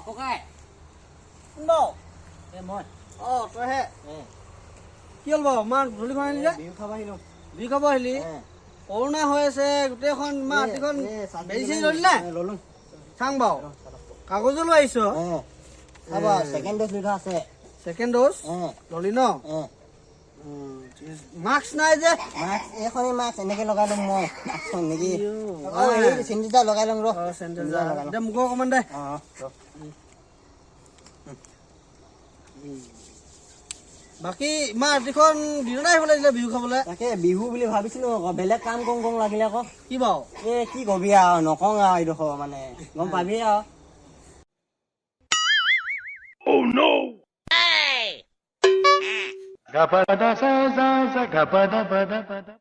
ককাই বাও এ মই তইহে কি হ'ল বাৰু ইমান ধূলিখন আহিলি যে বিহু খাব আহিলো বিহু খাব আহিলি কৰোণা হৈ আছে গোটেইখন মাটিখন বেজি ললি নে ললো চাং বাৰু কাগজো লৈ আহিছ খাব ছেকেণ্ড ড'জ লিখা আছে ছেকেণ্ড ড'জ ললি ন মাস্ক নাই যে মাস্ক এইখনেই মাস্ক এনেকে লগাই ল'ম মই মাস্কখন নেকি এই চেনিটাইজাৰ লগাই ল'ম ৰ দে মোক অকণমান দে বাকী ইমান ৰাতিখন দিনতে আহিব লাগিছিলে বিহু খাবলৈ তাকে বিহু বুলি ভাবিছিলো আকৌ বেলেগ কাম কম লাগিলে আকৌ কি বাৰু এ কি কবি আৰু নকওঁ আৰু এইডোখৰ মানে গম পাবি আৰু Oh no! Hey! Gapada sa za za gapada pada pada.